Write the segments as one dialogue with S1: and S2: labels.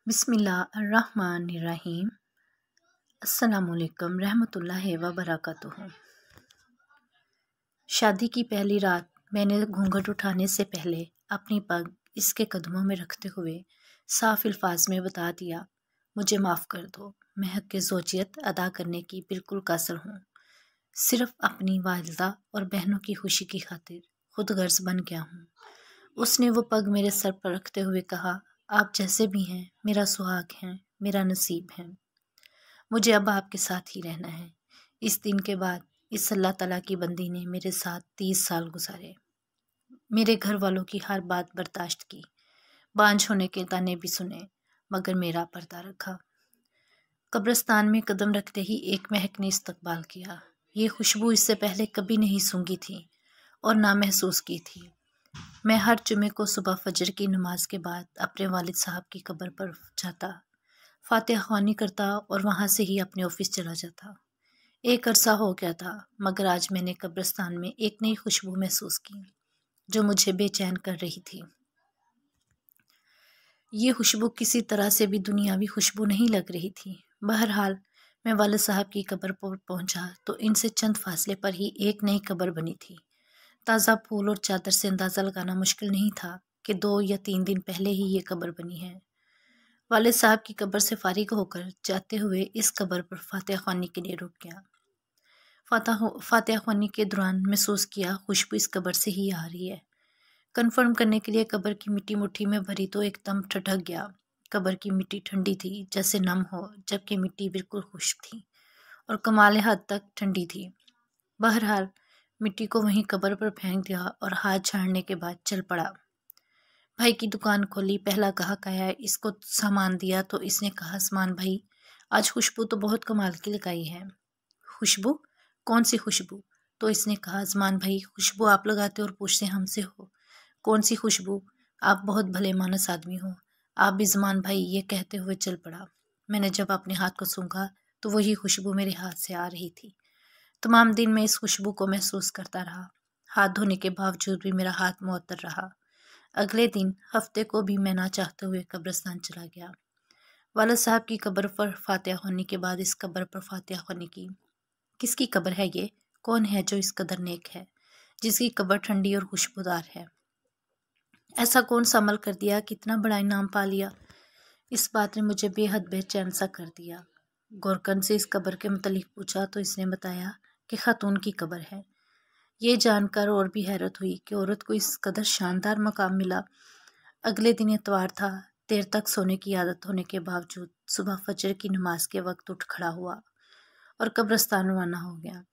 S1: बिस्मिल्लाहिर्रहमानिर्रहीम। अस्सलामुअलैकुम रहमतुल्लाहि व बरकातुहू। शादी की पहली रात मैंने घूंघट उठाने से पहले अपनी पग इसके कदमों में रखते हुए साफ अल्फाज में बता दिया, मुझे माफ़ कर दो, मैं हक़ ज़ौजियत अदा करने की बिल्कुल कासिर हूँ। सिर्फ़ अपनी वालिदा और बहनों की खुशी की खातिर खुद गर्ज बन गया हूँ। उसने वो पग मेरे सर पर रखते हुए कहा, आप जैसे भी हैं मेरा सुहाग हैं, मेरा नसीब है। मुझे अब आपके साथ ही रहना है। इस दिन के बाद इस अल्लाह ताला की बंदी ने मेरे साथ 30 साल गुजारे। मेरे घर वालों की हर बात बर्दाश्त की, बांझ होने के ताने भी सुने, मगर मेरा पर्दा रखा। कब्रिस्तान में कदम रखते ही एक महक ने इस्तकबाल किया। ये खुशबू इससे पहले कभी नहीं सूंघी थी और ना महसूस की थी। मैं हर जुमे को सुबह फजर की नमाज के बाद अपने वालिद साहब की कब्र पर जाता, फातिहा ख्वानी करता और वहाँ से ही अपने ऑफिस चला जाता। एक अरसा हो गया था, मगर आज मैंने कब्रिस्तान में एक नई खुशबू महसूस की जो मुझे बेचैन कर रही थी। ये खुशबू किसी तरह से भी दुनियावी खुशबू नहीं लग रही थी। बहरहाल मैं वालिद साहब की कब्र पर पहुँचा तो इनसे चंद फासले पर ही एक नई कब्र बनी थी। ताज़ा फूल और चादर से अंदाज़ा लगाना मुश्किल नहीं था कि 2 या 3 दिन पहले ही ये कब्र बनी है। वालिद साहब की कब्र से फारिग होकर जाते हुए इस कब्र पर फातिहा ख्वानी के लिए रुक गया। फातिहा ख्वानी के दौरान महसूस किया खुशबू इस कब्र से ही आ रही है। कन्फर्म करने के लिए कब्र की मिट्टी मुट्ठी में भरी तो एकदम ठठक गया। कब्र की मिट्टी ठंडी थी, जैसे नम हो, जबकि मिट्टी बिल्कुल खुश्क थी और कमाल हद तक ठंडी थी। बहरहाल मिट्टी को वहीं कब्र पर फेंक दिया और हाथ झाड़ने के बाद चल पड़ा। भाई की दुकान खोली, पहला ग्राहक आया, इसको सामान दिया तो इसने कहा, सामान भाई, आज खुशबू तो बहुत कमाल की लगाई है। खुशबू? कौन सी खुशबू? तो इसने कहा, जमान भाई, खुशबू आप लगाते और पूछते हमसे हो, कौन सी खुशबू? आप बहुत भले मानस आदमी हो, आप भी जमान भाई, ये कहते हुए चल पड़ा। मैंने जब अपने हाथ को सूंघा तो वही खुशबू मेरे हाथ से आ रही थी। तमाम दिन मैं इस खुशबू को महसूस करता रहा। हाथ धोने के बावजूद भी मेरा हाथ मुअत्तर रहा। अगले दिन हफ्ते को भी मैं ना चाहते हुए कब्रिस्तान चला गया। वालिद साहब की कब्र पर फातिहा ख्वानी के बाद इस कब्र पर फातिहा ख्वानी की। किसकी कब्र है ये? कौन है जो इस कदर नेक है, जिसकी कब्र ठंडी और खुशबूदार है? ऐसा कौन सा अमल कर दिया कि इतना बड़ा इनाम पा लिया? इस बात ने मुझे बेहद बेचैन सा कर दिया। गोरकन से इस कब्र के मुतल्लिक पूछा तो इसने बताया कि खातून की कब्र है। ये जानकर और भी हैरत हुई कि औरत को इस कदर शानदार मकाम मिला। अगले दिन इतवार था। देर तक सोने की आदत होने के बावजूद सुबह फजर की नमाज के वक्त उठ खड़ा हुआ और कब्रिस्तान रवाना हो गया।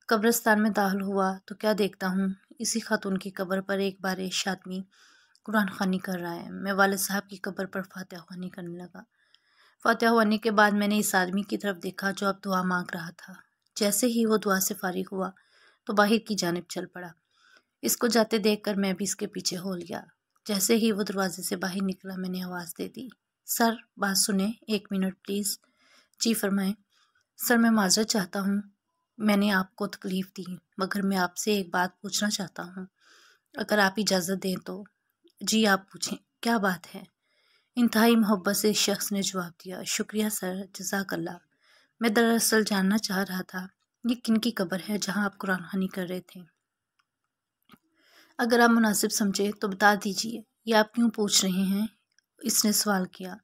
S1: कब्रिस्तान में दाखिल हुआ तो क्या देखता हूँ, इसी खातून की कब्र पर एक बारिश आदमी कुरान ख्वानी कर रहा है। मैं वालिद साहब की कब्र पर फातिहा ख्वानी करने लगा। फातिहा ख्वानी के बाद मैंने इस आदमी की तरफ देखा जो अब दुआ मांग रहा था। जैसे ही वो दुआ से फारिग हुआ तो बाहर की जानिब चल पड़ा। इसको जाते देखकर मैं भी इसके पीछे हो लिया। जैसे ही वो दरवाजे से बाहर निकला मैंने आवाज़ दे दी, सर बात सुने, 1 मिनट प्लीज़। जी फरमाएं। सर मैं माजरत चाहता हूँ, मैंने आपको तकलीफ़ दी, मगर मैं आपसे एक बात पूछना चाहता हूँ, अगर आप इजाज़त दें तो। जी आप पूछें, क्या बात है? इंतहाई मोहब्बत से इस शख्स ने जवाब दिया, शुक्रिया सर, जज़ाकल्लाह। मैं दरअसल जानना चाह रहा था ये किन की कब्र है जहाँ आप कुरान ख्वानी कर रहे थे? अगर आप मुनासिब समझे तो बता दीजिए, ये आप क्यों पूछ रहे हैं? इसने सवाल किया।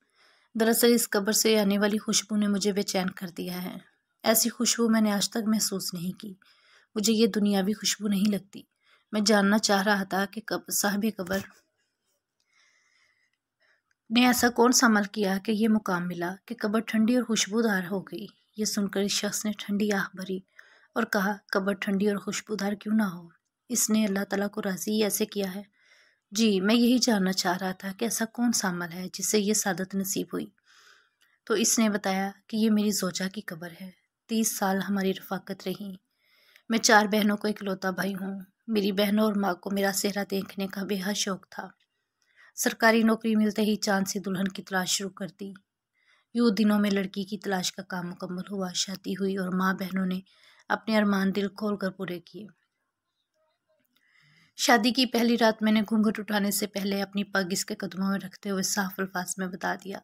S1: दरअसल इस कब्र से आने वाली खुशबू ने मुझे बेचैन कर दिया है। ऐसी खुशबू मैंने आज तक महसूस नहीं की। मुझे ये दुनियावी खुशबू नहीं लगती। मैं जानना चाह रहा था कि साहिब कब्र ने ऐसा कौन सा अमल किया कि ये मुकाम मिला कि कब्र ठंडी और खुशबूदार हो गई। ये सुनकर इस शख्स ने ठंडी आह भरी और कहा, कब्र ठंडी और खुशबूदार क्यों ना हो? इसने अल्लाह ताला को राज़ी ही ऐसे किया है। जी मैं यही जानना चाह रहा था कि ऐसा कौन सा अमल है जिससे ये सादत नसीब हुई। तो इसने बताया कि ये मेरी ज़ौजा की कब्र है। 30 साल हमारी रफ़ाकत रही। मैं 4 बहनों को इकलौता भाई हूँ। मेरी बहनों और माँ को मेरा चेहरा देखने का बेहद शौक़ था। सरकारी नौकरी मिलते ही चांद सी दुल्हन की तलाश शुरू कर दी। यूँ दिनों में लड़की की तलाश का काम मुकम्मल हुआ, शादी हुई और माँ बहनों ने अपने अरमान दिल खोल कर पूरे किए। शादी की पहली रात मैंने घूंघट उठाने से पहले अपनी पग इसके कदमों में रखते हुए साफ अल्फाज में बता दिया,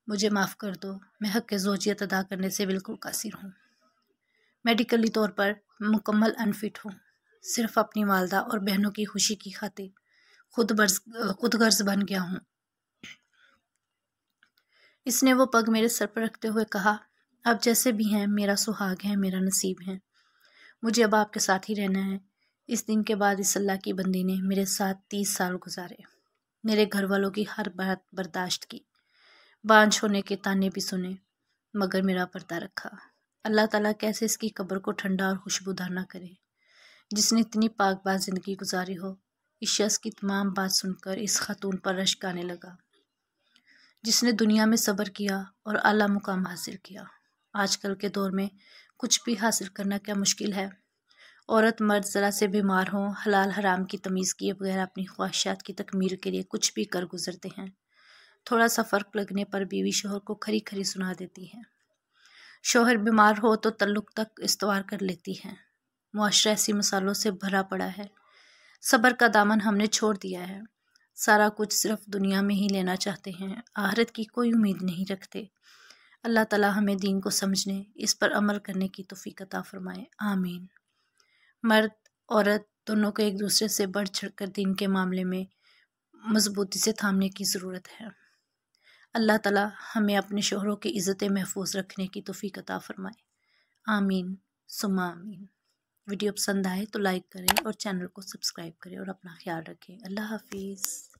S1: مجھے معاف کر دو، میں حق زوجیت ادا کرنے سے بالکل قاصر ہوں۔ میڈیکلی طور پر مکمل انفٹ ہوں، صرف اپنی والدہ اور بہنوں کی خوشی کی خاطر خود غرض بن گیا ہوں۔ اس نے وہ پگ میرے سر پر رکھتے ہوئے کہا، اب جیسے بھی ہیں میرا سہاگ ہے، میرا نصیب ہے، مجھے اب آپ کے ساتھ ہی رہنا ہے۔ اس دن کے بعد اس اللہ کی بندی نے میرے ساتھ 30 سال گزارے، میرے گھر والوں کی ہر بات برداشت کی، بانجھ ہونے کے تانے بھی سنے، مگر میرا پردہ رکھا۔ اللہ تعالیٰ کیسے اس کی قبر کو ٹھنڈا اور خوشبودار نہ کرے، جس نے اتنی پاک باز زندگی گزاری ہو۔ اس شخص کی تمام بات سن کر اس خاتون پر رشک آنے لگا، جس نے دنیا میں صبر کیا اور اعلیٰ مقام حاصل کیا۔ آج کل کے دور میں کچھ بھی حاصل کرنا کیا مشکل ہے۔ عورت مرد ذرا سے بیمار ہوں، حلال حرام کی تمیز کیے بغیر اپنی خواہشات کی تکمیل کے لیے کچھ بھی کر گزرتے ہیں۔ تھوڑا سا فرق لگنے پر بیوی شوہر کو کھری کھری سنا دیتی ہے، شوہر بیمار ہو تو تعلق تک استوار کر لیتی ہے۔ معاشرہ ایسی مثالوں سے بھرا پڑا ہے۔ صبر کا دامن ہم نے چھوڑ دیا ہے، سارا کچھ صرف دنیا میں ہی لینا چاہتے ہیں، آخرت کی کوئی امید نہیں رکھتے۔ اللہ تعالیٰ ہمیں دین کو سمجھنے، اس پر عمل کرنے کی توفیق عطا فرمائے، آمین۔ مرد عورت دونوں کو ایک دوسرے سے بڑھ چڑھ کر دین کے معاملے میں مضبوطی سے تھامنے کی ضرورت ہے۔ اللہ تعالیٰ ہمیں اپنے شوہروں کی عزت محفوظ رکھنے کی توفیق عطا فرمائے، آمین ثم آمین۔ ویڈیو پسند آئے تو لائک کریں اور چینل کو سبسکرائب کریں اور اپنا خیال رکھیں۔ اللہ حافظ۔